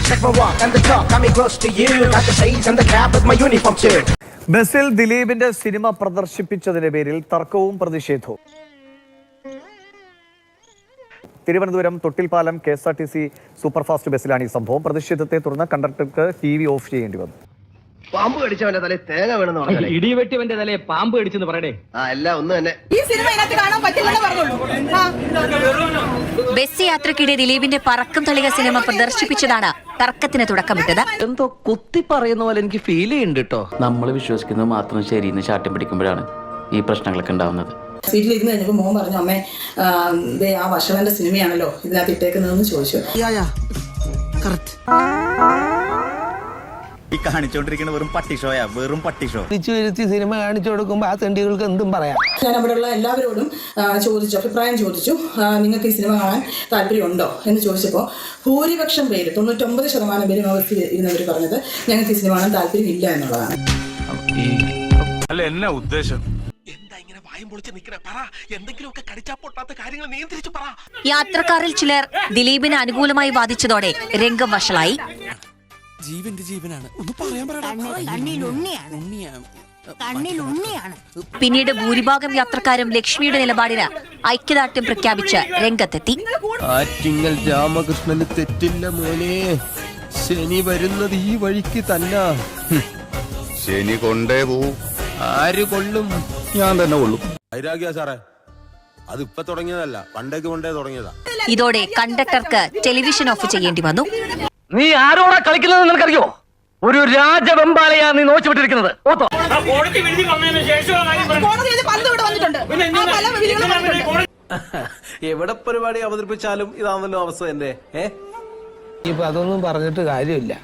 Check my walk and the talk, got me close to you. Got the shades and the cap with my uniform too. ബസിൽ ദിലീപിന്റെ cinema പ്രദർശിപ്പിച്ചതിന്റെ പേരിൽ തർക്കവും പ്രതിഷേധവും. Thiruvananthapuram Thottilpalam KSRTC superfast ബസ്സിലാണ് ഈ സംഭവം. പ്രതിഷേധത്തെ തുടർന്ന് കണ്ടക്ടർക്ക് TV ഓഫ് ചെയ്യേണ്ടി വന്നു. പാമ്പ് കടിച്ചവന്റെ തലയിൽ തേങ്ങ വീണെന്ന് പറഞ്ഞാൽ ഇടിവെട്ടിവന്റെ തലയെ പാമ്പ് കടിച്ചെന്ന് പറയടേ. എല്ലാം ഒന്ന് തന്നെ. ഈ സിനിമ ഇതിനകത്ത് കാണാൻ പറ്റില്ലെന്ന് പറഞ്ഞോളൂ. ബസ് യാത്രക്കിടെ ദിലീപിന്റെ പറക്കം തളിക സിനിമ പ്രദർശിപ്പിച്ചതാണ് തർക്കത്തിന് തുടക്കമിട്ടത്. എന്തോ കുത്തി പറയുന്ന പോലെ എനിക്ക് ഫീൽ ചെയ്യുന്നുണ്ട് കേട്ടോ. നമ്മൾ വിശ്വസിക്കുന്നത് മാത്രം ശരിയെന്ന് ശാഠ്യം പിടിക്കുമ്പോഴാണ് ഈ പ്രശ്നങ്ങളൊക്കെ ഉണ്ടാവുന്നത്. സീറ്റിലിരുന്ന് കഴിഞ്ഞപ്പോൾ മോൻ പറഞ്ഞു, അമ്മേ ആ വർഷവന്റെ സിനിമയാണല്ലോ ഇതിനകത്ത് ഇട്ടേക്കുന്നതെന്ന് ചോദിച്ചു. ഈ കാണിച്ചോണ്ടിരിക്കുന്ന വെറും പട്ടി ഷോയാ, വെറും പട്ടി ഷോ. സിനിമ കാണിച്ചു കൊടുക്കുമ്പോ ആ തെണ്ടികൾക്ക് എന്തും പറയാം. ഞാൻ അവിടെയുള്ള എല്ലാവരോടും ചോദിച്ചു, അഭിപ്രായം ചോദിച്ചു, നിങ്ങൾക്ക് ഈ സിനിമ കാണാൻ താല്പര്യമുണ്ടോ എന്ന് ചോദിച്ചപ്പോൾ ഭൂരിപക്ഷം പേര് 99% പേരും അവർക്ക് ഇരുന്നവർ പറഞ്ഞത് ഞങ്ങൾക്ക് ഈ സിനിമ കാണാൻ താല്പര്യം ഇല്ല എന്നുള്ളതാണ്. അല്ല എന്നാ ഉദ്ദേശം? യാത്രക്കാരിൽ ചിലർ ദിലീപിന് അനുകൂലമായി വാദിച്ചതോടെ രംഗം വഷളായി. ജീവന്റെ ജീവനാണ്, ഒന്ന് പറയാൻ പിന്നീട് ഭൂരിഭാഗം യാത്രക്കാരും ലക്ഷ്മിയുടെ നിലപാടിന് ഐക്യദാർഢ്യം പ്രഖ്യാപിച്ച് രംഗത്തെത്തി. ആറ്റിങ്ങൽ രാമകൃഷ്ണന് തെറ്റില്ല മോനെ, ശനി വരുന്നത് ഈ വഴിക്ക് തന്നെ. ശനി കൊണ്ടേ പോവും. ആര് കൊള്ളും? ഞാൻ തന്നെ കൊള്ളും. വൈരാഗ്യ സാറേ, അത് ഇപ്പൊ തുടങ്ങിയതല്ല, പണ്ടേക്ക് കൊണ്ടേ തുടങ്ങിയതാ. ഇതോടെ കണ്ടക്ടർക്ക് ടെലിവിഷൻ ഓഫ് ചെയ്യേണ്ടി വന്നു. നീ ആരോടാ കളിക്കുന്നത് നിനക്കറിയോ? ഒരു രാജവെമ്പാലയാ നീ നോച്ചുവിട്ടിരിക്കുന്നത്. എവിടെ പരിപാടി അവതരിപ്പിച്ചാലും ഇതാണല്ലോ അവസ്ഥ എന്റെ. ഇപ്പൊ അതൊന്നും പറഞ്ഞിട്ട് കാര്യമില്ല.